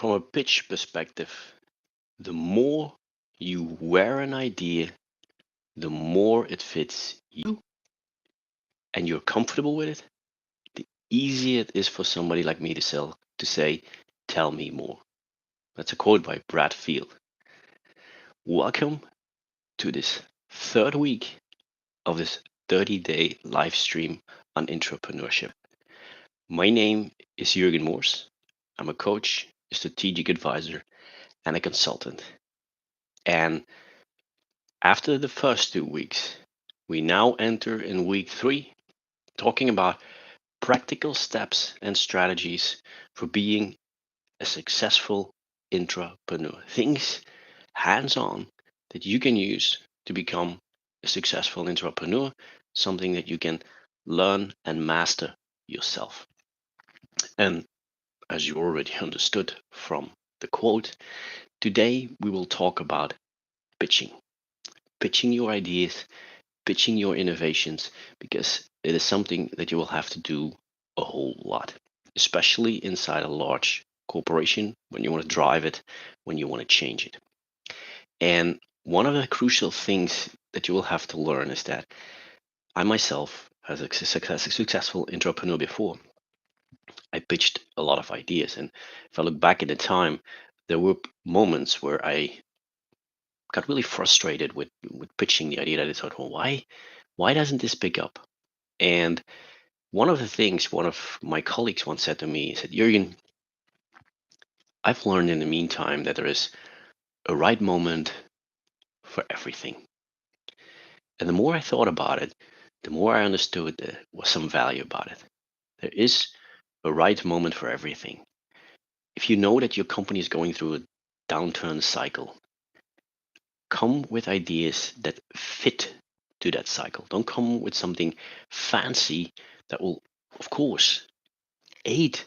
From a pitch perspective, the more you wear an idea, the more it fits you and you're comfortable with it, the easier it is for somebody like me to say, tell me more. That's a quote by Brad Field. Welcome to this third week of this 30-day live stream on entrepreneurship. My name is Jürgen Moors. I'm a coach, a strategic advisor, and a consultant. And after the first 2 weeks, we now enter in week 3, talking about practical steps and strategies for being a successful intrapreneur. Things hands-on that you can use to become a successful intrapreneur, something that you can learn and master yourself. And as you already understood from the quote, today we will talk about pitching. Pitching your ideas, pitching your innovations, because it is something that you will have to do a whole lot, especially inside a large corporation when you want to drive it, when you want to change it. And one of the crucial things that you will have to learn is that I myself, as a successful entrepreneur before, I pitched a lot of ideas. And if I look back at the time, there were moments where I got really frustrated with pitching the idea that I thought, well, why doesn't this pick up? And one of the things one of my colleagues once said to me, he said, Jürgen, I've learned in the meantime that there is a right moment for everything. And the more I thought about it, the more I understood there was some value about it. There is a right moment for everything. If you know that your company is going through a downturn cycle, come with ideas that fit to that cycle. Don't come with something fancy that will, of course, aid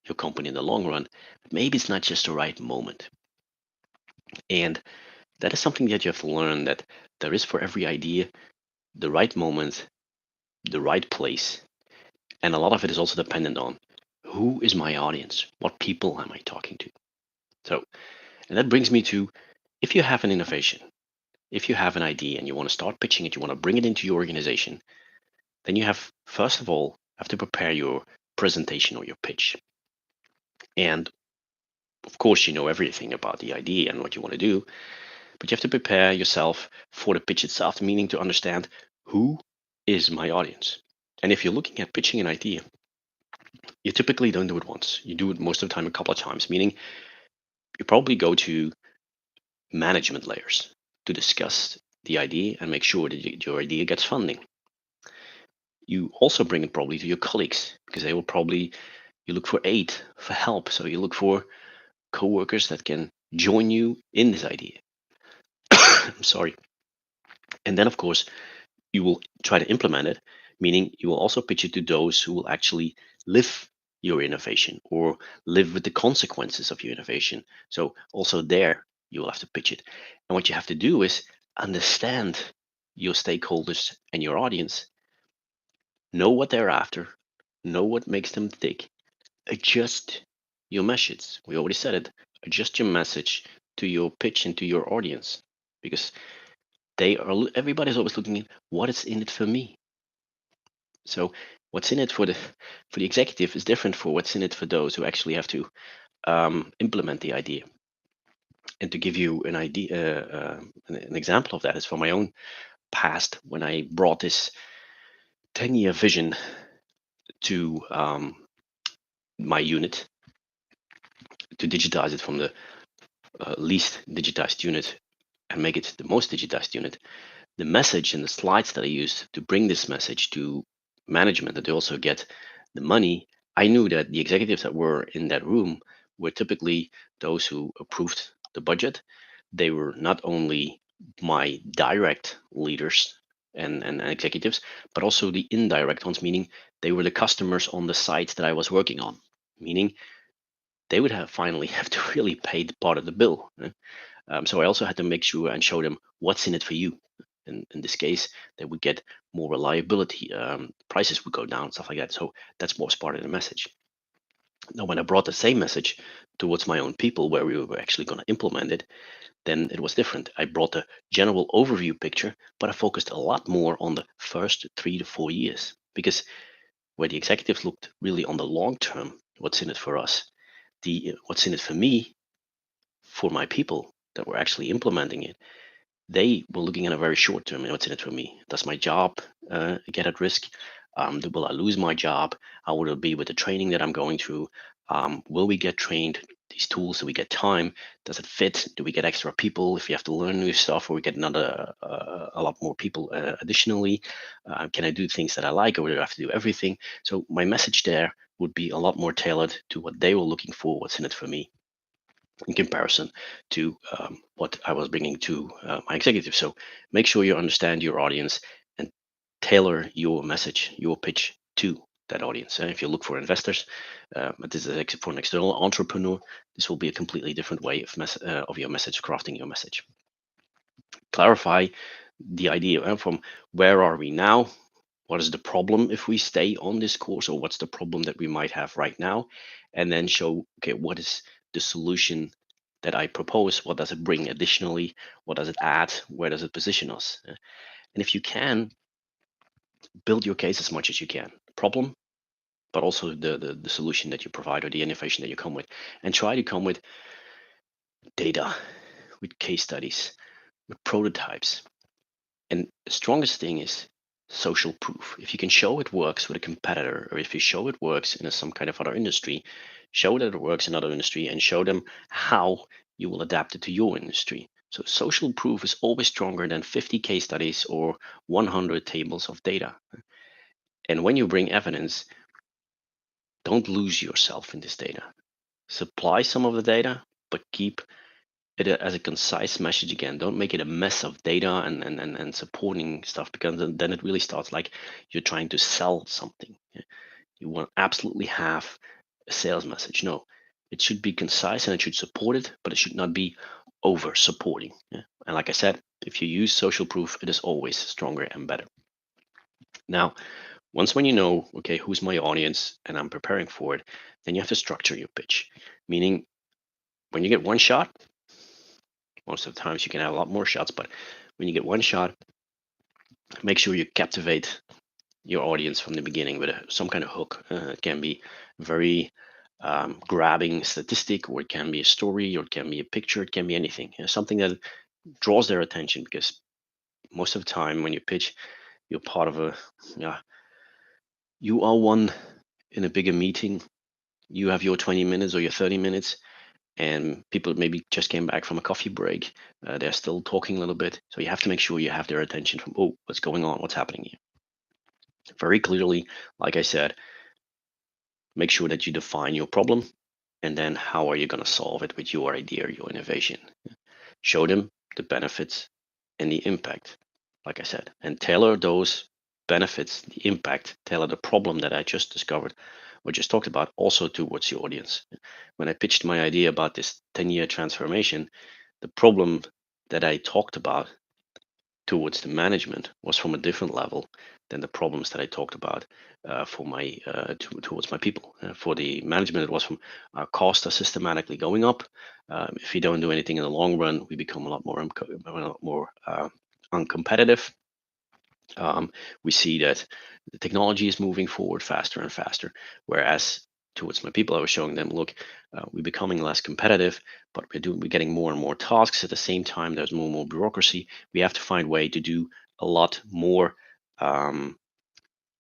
your company in the long run, but maybe it's not just the right moment. And that is something that you have to learn, that there is for every idea the right moment, the right place. And a lot of it is also dependent on who is my audience? What people am I talking to? So, and that brings me to, if you have an innovation, if you have an idea and you want to start pitching it, you want to bring it into your organization, then you have, first of all, have to prepare your presentation or your pitch. And of course, you know everything about the idea and what you want to do, but you have to prepare yourself for the pitch itself, meaning to understand who is my audience. And if you're looking at pitching an idea, you typically don't do it once. You do it most of the time a couple of times, meaning you probably go to management layers to discuss the idea and make sure that your idea gets funding. You also bring it probably to your colleagues, because they will probably, you look for aid, for help. So you look for co-workers that can join you in this idea. I'm sorry. And then, of course, you will try to implement it, meaning you will also pitch it to those who will actually live your innovation or live with the consequences of your innovation. So also there, you will have to pitch it. And what you have to do is understand your stakeholders and your audience, know what they're after, know what makes them tick, adjust your message. We already said it. Adjust your message to your pitch and to your audience, because everybody's always looking at what is in it for me. So what's in it for the executive is different for what's in it for those who actually have to implement the idea. And to give you an idea, an example of that is from my own past, when I brought this 10-year vision to my unit to digitize it from the least digitized unit and make it the most digitized unit. The message and the slides that I used to bring this message to management, that they also get the money, I knew that the executives that were in that room were typically those who approved the budget. They were not only my direct leaders and executives, but also the indirect ones, meaning they were the customers on the sites that I was working on, meaning they would finally have to really pay the part of the bill. So I also had to make sure and show them what's in it for you. In this case, they would get more reliability, prices would go down, stuff like that. So that's more part of the message. Now, when I brought the same message towards my own people where we were actually going to implement it, then it was different. I brought a general overview picture, but I focused a lot more on the first 3 to 4 years, because where the executives looked really on the long term, what's in it for us, the what's in it for me, for my people that were actually implementing it, they were looking at a very short term. What's in it for me? Does my job get at risk? Will I lose my job? How will it be with the training that I'm going through? Will we get trained? These tools, do we get time? Does it fit? Do we get extra people if we have to learn new stuff, or we get another a lot more people additionally? Can I do things that I like, or do I have to do everything? So my message there would be a lot more tailored to what they were looking for. What's in it for me? In comparison to what I was bringing to my executive. So make sure you understand your audience and tailor your message, your pitch to that audience. And if you look for investors, but this is for an external entrepreneur, this will be a completely different way of your message, crafting your message. Clarify the idea from where are we now? What is the problem if we stay on this course, or what's the problem that we might have right now? And then show, okay, what is the solution that I propose? What does it bring additionally? What does it add? Where does it position us? And if you can, build your case as much as you can. Problem, but also the solution that you provide or the innovation that you come with. And try to come with data, with case studies, with prototypes. And the strongest thing is social proof. If you can show it works with a competitor, or if you show it works in some kind of other industry, show that it works in other industry and show them how you will adapt it to your industry. So social proof is always stronger than 50 case studies or 100 tables of data. And when you bring evidence, don't lose yourself in this data. Supply some of the data, but keep it as a concise message again. Don't make it a mess of data and supporting stuff, because then it really starts like you're trying to sell something. You want to absolutely have a sales message. No, it should be concise and it should support it, but it should not be over supporting. And like I said, if you use social proof, it is always stronger and better. Now, once when you know, okay, who's my audience and I'm preparing for it, then you have to structure your pitch. Meaning, when you get one shot, most of the times you can have a lot more shots, but when you get one shot, make sure you captivate your audience from the beginning with some kind of hook. It can be very grabbing statistic, or it can be a story, or it can be a picture, it can be anything. Something that draws their attention, because most of the time when you pitch, you're part of a, yeah, you are one in a bigger meeting. You have your 20 minutes or your 30 minutes, and people maybe just came back from a coffee break. They're still talking a little bit. So you have to make sure you have their attention from, oh, what's going on? What's happening here? Very clearly, like I said, make sure that you define your problem, and then how are you going to solve it with your idea, your innovation. Show them the benefits and the impact, like I said, and tailor those benefits, the impact, tailor the problem that I just discovered or just talked about also towards your audience. When I pitched my idea about this 10-year transformation, the problem that I talked about towards the management was from a different level than the problems that I talked about for my towards my people. For the management, it was from our costs are systematically going up. If we don't do anything in the long run, we become a lot more uncompetitive. We see that the technology is moving forward faster and faster, whereas towards my people, I was showing them, look, we're becoming less competitive, but we're getting more and more tasks. At the same time, there's more and more bureaucracy. We have to find a way to do a lot more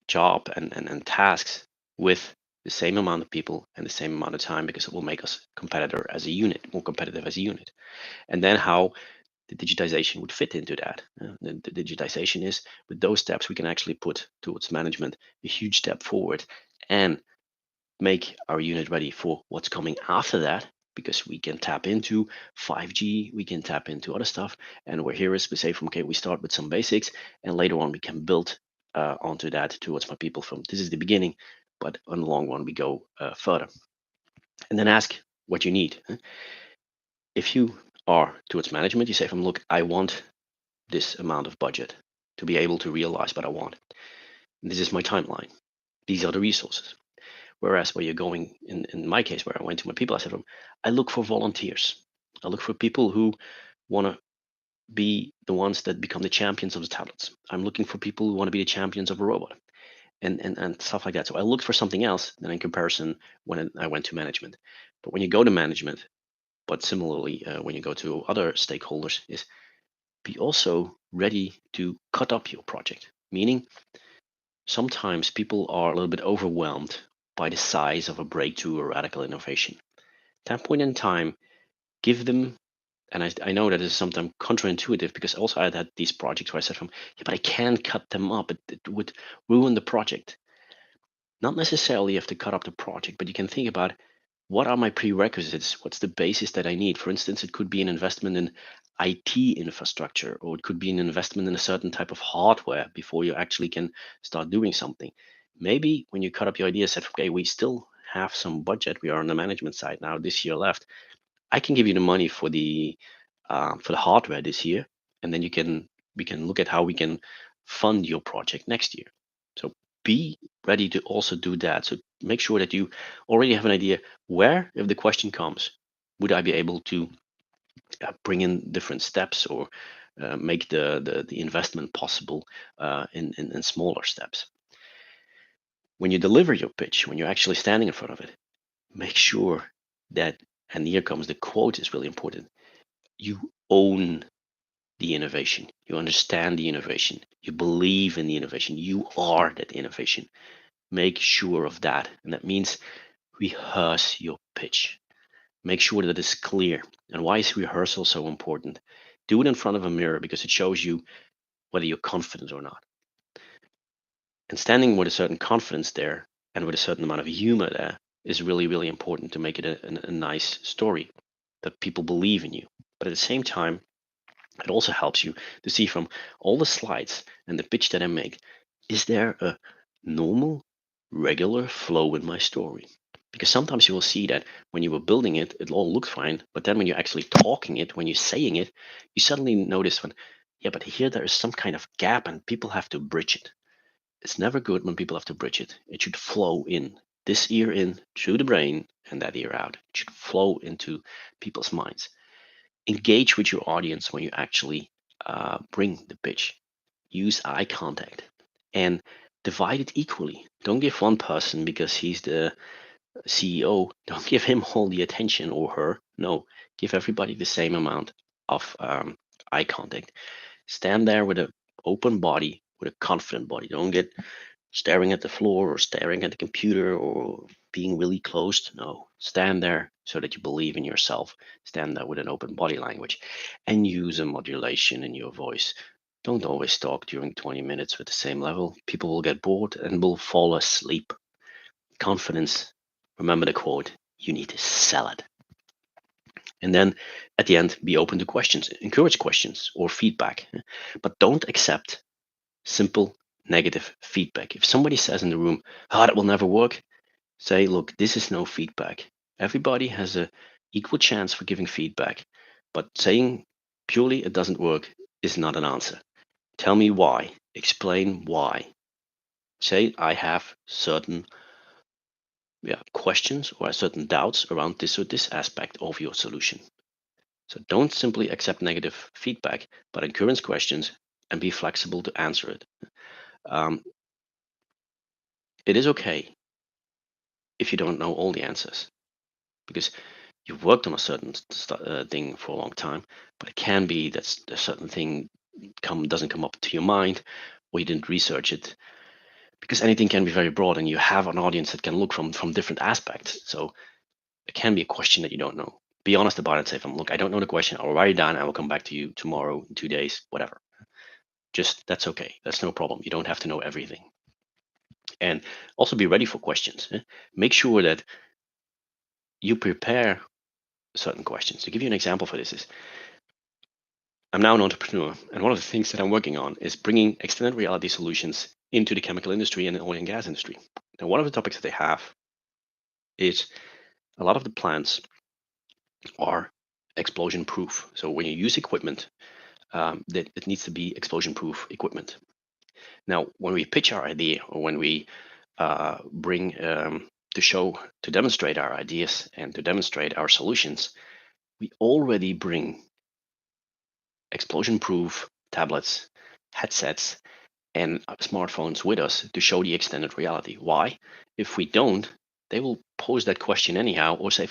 job and tasks with the same amount of people and the same amount of time, because it will make us competitor as a unit, more competitive as a unit. And then how the digitization would fit into that. The digitization is, with those steps, we can actually put towards management a huge step forward and make our unit ready for what's coming after that, because we can tap into 5G, we can tap into other stuff. And we're here is we say from, okay, we start with some basics, and later on we can build onto that towards my people from this is the beginning, but on the long run we go further. And then ask what you need. If you are towards management, you say from, look, I want this amount of budget to be able to realize what I want. This is my timeline. These are the resources. Whereas where you're going, in my case, where I went to my people, I said, I look for volunteers. I look for people who want to be the ones that become the champions of the tablets. I'm looking for people who want to be the champions of a robot and stuff like that. So I looked for something else than in comparison when I went to management. But when you go to management, but similarly, when you go to other stakeholders, is be also ready to cut up your project. Meaning, sometimes people are a little bit overwhelmed by the size of a breakthrough or radical innovation. At that point in time, give them, and I know that is sometimes counterintuitive because also I had these projects where I said yeah, but I can't cut them up. It would ruin the project. Not necessarily you have to cut up the project, but you can think about what are my prerequisites? What's the basis that I need? For instance, it could be an investment in IT infrastructure, or it could be an investment in a certain type of hardware before you actually can start doing something. Maybe when you cut up your idea, said, okay, we still have some budget. We are on the management side now, this year left. I can give you the money for the hardware this year, and then we can look at how we can fund your project next year. So be ready to also do that. So make sure that you already have an idea where, if the question comes, would I be able to bring in different steps or make the investment possible in smaller steps. When you deliver your pitch, when you're actually standing in front of it, make sure that, and here comes the quote, is really important, you own the innovation. You understand the innovation. You believe in the innovation. You are that innovation. Make sure of that. And that means rehearse your pitch. Make sure that it's clear. And why is rehearsal so important? Do it in front of a mirror because it shows you whether you're confident or not. And standing with a certain confidence there and with a certain amount of humor there is really, really important to make it a nice story that people believe in you. But at the same time, it also helps you to see from all the slides and the pitch that I make, is there a normal, regular flow in my story? Because sometimes you will see that when you were building it, it all looked fine. But then when you're actually talking it, when you're saying it, you suddenly notice yeah, but here there is some kind of gap and people have to bridge it. It's never good when people have to bridge it. It should flow in, this ear in through the brain and that ear out. It should flow into people's minds. Engage with your audience when you actually bring the pitch. Use eye contact and divide it equally. Don't give one person because he's the CEO, don't give him all the attention or her. No, give everybody the same amount of eye contact. Stand there with an open body, with a confident body. Don't get staring at the floor or staring at the computer or being really closed. No, stand there so that you believe in yourself. Stand there with an open body language and use a modulation in your voice. Don't always talk during 20 minutes with the same level. People will get bored and will fall asleep. Confidence, remember the quote, you need to sell it. And then at the end, be open to questions, encourage questions or feedback, but don't accept simple negative feedback. If somebody says in the room, that will never work, say, look, this is no feedback. Everybody has an equal chance for giving feedback, but saying purely it doesn't work is not an answer. Tell me why. Explain why. Say, I have certain questions or certain doubts around this or this aspect of your solution. So don't simply accept negative feedback, but encourage questions and be flexible to answer it. It is okay if you don't know all the answers, because you've worked on a certain thing for a long time, but it can be that a certain thing doesn't come up to your mind, or you didn't research it, because anything can be very broad and you have an audience that can look from different aspects. So it can be a question that you don't know. Be honest about it. Say, look, I don't know the question. I'll write it down. I will come back to you tomorrow, in 2 days, whatever. Just that's okay. That's no problem. You don't have to know everything. And also be ready for questions. Make sure that you prepare certain questions. To give you an example for this is, I'm now an entrepreneur, and one of the things that I'm working on is bringing extended reality solutions into the chemical industry and the oil and gas industry. Now, one of the topics that they have is a lot of the plants are explosion proof. So when you use equipment, that it needs to be explosion proof equipment. Now, when we pitch our idea or when we bring to demonstrate our ideas and to demonstrate our solutions, we already bring explosion-proof tablets, headsets, and smartphones with us to show the extended reality. Why? If we don't, they will pose that question anyhow or say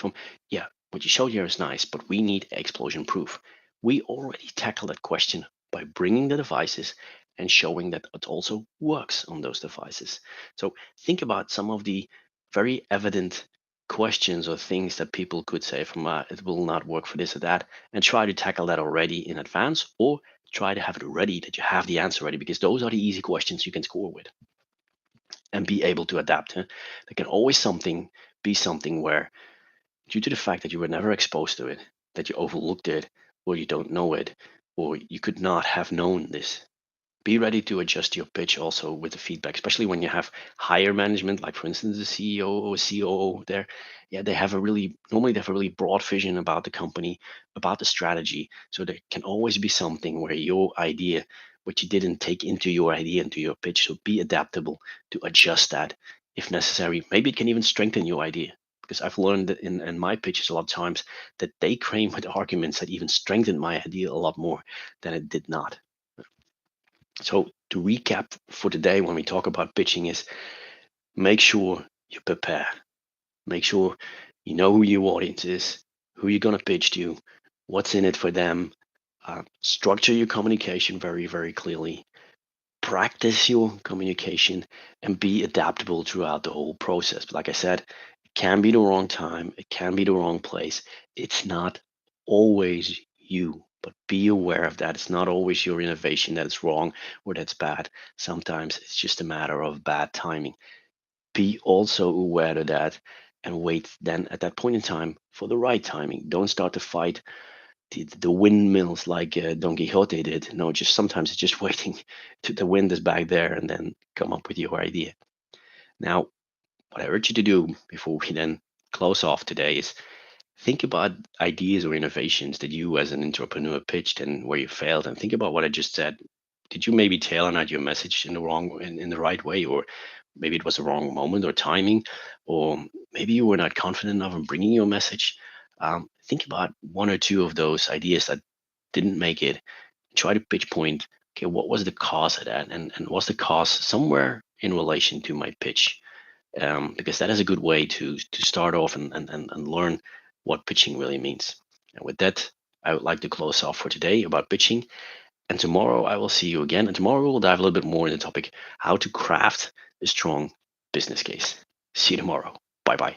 yeah, what you showed here is nice, but we need explosion proof. We already tackle that question by bringing the devices and showing that it also works on those devices. So think about some of the very evident questions or things that people could say it will not work for this or that, and try to tackle that already in advance, or try to have it ready, that you have the answer ready, because those are the easy questions you can score with and be able to adapt. There can always be something where, due to the fact that you were never exposed to it, that you overlooked it, or you don't know it, or you could not have known this. Be ready to adjust your pitch also with the feedback, especially when you have higher management, like for instance the CEO or COO there. Yeah, normally they have a really broad vision about the company, about the strategy. So there can always be something where your idea, what you didn't take into your idea, into your pitch. So be adaptable to adjust that if necessary. Maybe it can even strengthen your idea. Because I've learned that in my pitches a lot of times that they came with arguments that even strengthened my idea a lot more than it did not. So to recap for today, when we talk about pitching, is make sure you prepare. Make sure you know who your audience is, who you're going to pitch to, what's in it for them. Structure your communication very, very clearly. Practice your communication and be adaptable throughout the whole process. But like I said, it can be the wrong time. It can be the wrong place. It's not always you, but be aware of that. It's not always your innovation that is wrong or that's bad. Sometimes it's just a matter of bad timing. Be also aware of that and wait then at that point in time for the right timing. Don't start to fight the windmills like Don Quixote did. No, just sometimes it's just waiting to the wind is back there and then come up with your idea. Now, what I urge you to do before we then close off today is think about ideas or innovations that you as an entrepreneur pitched and where you failed, and think about what I just said. Did you maybe tailor out your message in the right way, or maybe it was the wrong moment or timing, or maybe you were not confident enough in bringing your message? Think about one or two of those ideas that didn't make it. Try to pitch point. Okay, what was the cause of that, and was the cause somewhere in relation to my pitch? Because that is a good way to start off and learn what pitching really means. And with that, I would like to close off for today about pitching. And tomorrow I will see you again. And tomorrow we'll dive a little bit more into the topic how to craft a strong business case. See you tomorrow. Bye bye.